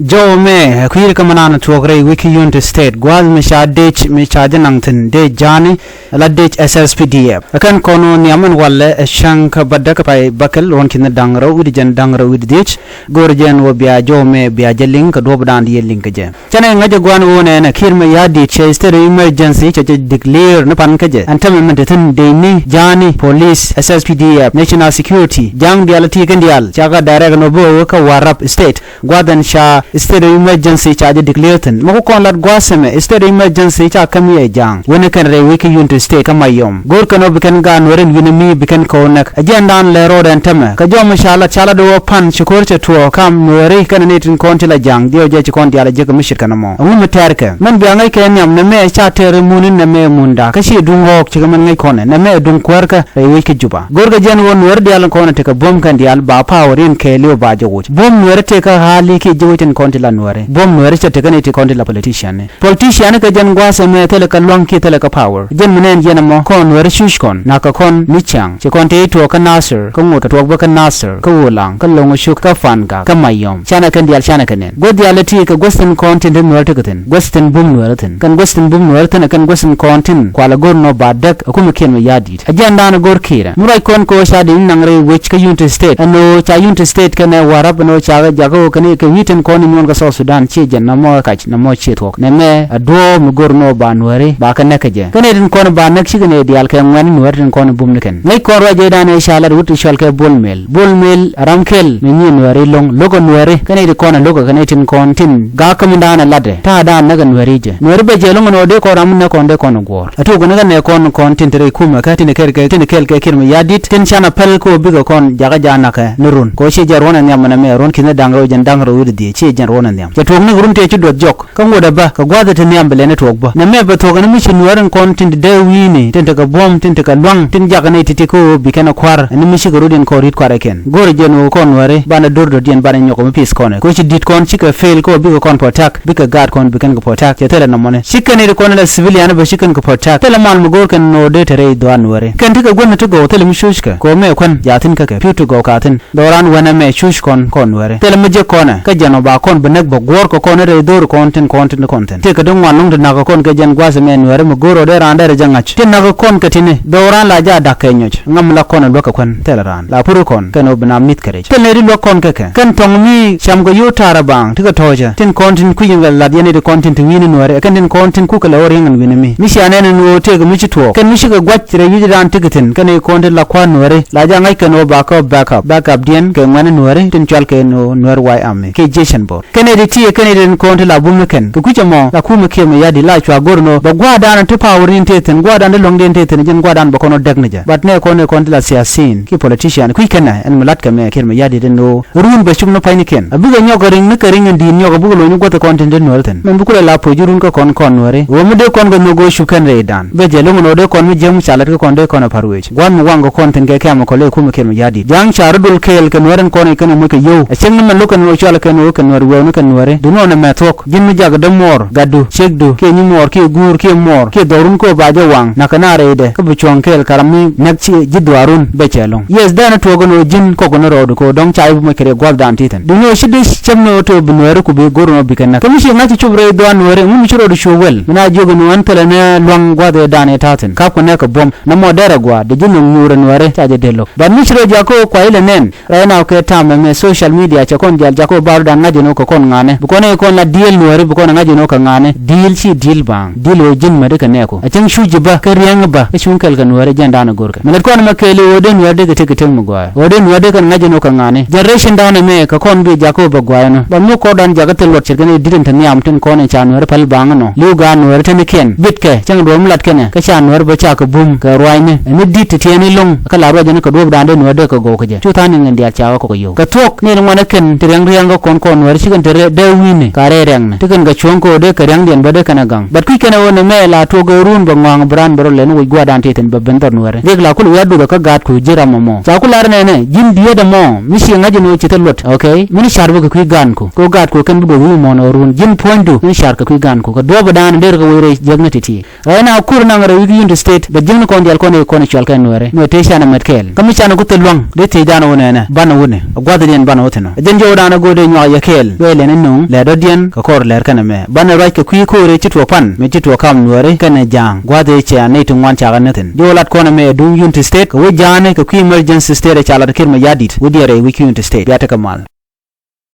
Jo me kuir kamana tuogre wiki unit state gwal misha dech misha janangtin de jani la dech SSPDF akan kono niaman walle shank badak pai bakal won kin dangro wid jan dangro wid dech gorjen wo biya jo me biya jeling ka dob dan ye link je chane ngaje gwan wona na kirma ya de che state emergency che declare na pan kaje antam men tin de ni jani police SSPDF national security jang dialati kan dial chaga direct no bo ka warap state gwadan sha state of emergency charge declared mako kon lat gwaseme state of emergency cha kamiye jang wona kan re wiki unit state kamayom gor kano bikan gan woren yinimi bikan konak ajendan le roden tame ka jom shala chala do pan chukor che to kam nore kan netin kontila jang dio je kon diala je kamishir kanamo amu terke man biangai ken yam ne me cha tere munin ne me munda ka shi dungo chi man ngai kone ne me dung kwarka re wiki juba gor ga jen won wer diala kone te ka bom kan dial ba powerin ke leo ba je bom wer te ka hali ke je kontila nuare bom nuare chate kan iti kontila politician ka jan gwase me tele ka long ki tele ka power jen menen jena mo kon nuare shushkon na ka kon nichang che konte to ka nasir ka ngota to ba ka nasir ka wolang ka longo shuk ka fan ka mayom chana kan dial chana kanen go dialati ka western content nuare tekaten western bom nuare ten kan western bom nuare ten kan western content kwala gor no badak akuma ken me yadit ajanda na gor kira murai kon ko shadi nangre which ka unit state no cha unit state kana warab no cha jago kan ke witen kon nyon ka so Sudan che jen na mo ka na mo che tok ne me ado mu gorno ba nuare ba kan nakaje kane din kon ba nak shigane dial ka ngwan nuare din kon bum niken ngai ko roje dane shala wuti shal ka bolmel ramkel ni ni nuare long logo nuare kane di kon logo kane tin kon tin ga kam dana lade ta da naga nuare je nuare be je long no de ko ram ne kon de kon gor atu gona ne kon tin tere kuma ka tin ker ke kirma yadit tin chana pel ko biga kon jaga jana ka nurun ko che jarona nyam na me ron kin dangro jen dangro wudi che jen rona ya tog ni gurun te ci dot jok ka ngoda ba ka gwada te nyam bele ne tog ba na me ba tog na mi ci nuwaran kon tin de wini tin ka bom tin ka lwang tin jaga ne titi ko bi kana kwar ni mi ci gurudin ko rit kwara ken gore je no kon ware ba na dor do dien ba na nyoko mi pis kon ko ci dit kon ci ka fail ko bi ko kon potak bi ka gad kon bi kan ko potak te tele na mone shikane de kon la civilian ba shikan ko potak tele mal mu gor kan no de tere do an ware kan tika gonna to go tele mi shushka ko me kon ya tin ka pitu go ka tin doran wana me shush kon ware tele mi je kona ka jano ba kon ba bo gor ko kon re dor content te ka don wanung na ko kon ke jan gwase men were mo goro de randa re jangach tin na ko kon ka tine doran la ja dakenyoch ngam la kon lo ka kon teleran la puru kon kan obna mit kare tel ne lo kon ka kan tong mi sham go yutara bang tika toja tin content ku yingal la yene de content wini were kan tin content ku ka la ore ngan wini mi shane ne no te ga mi to kan mi shiga gwach re yidi ran tikitin kan e content la kwan were la ja ngai kan o backup dien ke ngane were tin chal ke no nwer wai ame ke jeshan bor kene ti kene den konti la bum ken ku kuja mo la kuma ke me yadi la chwa gorno ba gwada na te powerin teten gwada na long den teten jen gwada ba kono dagnaja but ne kono konti la siasin ki politician ku kana en malat ka me ker me yadi den no run ba chum no pani ken abuga nyogo ring ne karing ndi nyogo bugo lo nyugo te konti den norten men bukule la pojurun ko kon wore wo mu de kon go no shukan re dan be je lungo no de kon mi jem chalat ko kon de kon parwech gwan mu wango konten ke kama ko le kuma ker me yadi jang charudul kel ken woren kon ken mu ke yo a chen men lukan no chala ken wo ken wo no ken wore duno na metok jinmi jaga de mor gadu chegdu ke ni mor ke gur ke mor ke dorun ko baje wang na kanare de ko buchon kel karami nakchi jidwarun bechelong yes dana togono jin ko gono rodo ko dong chai bu mekere gwaldan titan duno shidis chemno to bunwere ku be gorono bikanna kamishi ngati chubre do anwere ngum chiro do showel mina jogo no antele ne long gwade dane taten ka ko ne ko bom na modere gwa de jinu ngure nwere taje delo ba mi chiro jako kwa ile nen rena ko tama me social media cha kon jal jako baruda ngaje no ko kon ngane bu ko ne kon la deal nuare bu ko ngaje no ka ngane deal chi deal bang deal o jin made ka ne ko a chan shuji ba ka riang ba ka shun kal ka nuare janda na gorka me ko na makele o de nuare de ke tem gwa o de nuare kan ngaje no ka ngane generation down me ka kon bi jako ba gwa no ba mu ko dan jaga tel lot chirgane didin tan yam tin ko ne cha nuare pal bang no lu ga nuare tan ken bit ke chang do mulat ken ka cha nuare ba cha ka bum ka roi ne ni dit te ni long ka la ro jana ka do dan de nuare ka go ka je chu tan ngi dia cha ko yo ka tok ne ngwana ken riang kon nuare chigan tere de wini kare reng tikan ga chonko de karang den bade kana gang bat ku kana wona me la to go run ba ngwang bran baro len wi gwa dan teten ba bendor nuare de la kul yadu ka gat ku jira momo sa kul ar ne jin biye da mo mi shi ngaji no chitel lot okay min sharbu ku gan ku ko gat ku kan bu wi mo no run jin pointu min shar ka ku gan ku ko do ba dan der ga wire jegna titi ana kur na ngara wi yund state ba jin ko ndial ko ne chal kan nuare no te shana metkel kami chana ku telwang de te dana wona na bana wona gwa den bana woteno jen jo dana go de nya yakel bakel we le nung le do dien ka kor ler kana me ban right ka kwi ko re chitwo pan me chitwo kam nuore kana jang gwade che ne tu ngwan cha ganetin jolat kona me du unity state ko we jane ka kwi emergency state cha la kir ma yadit we dire we unity state ya ta kamal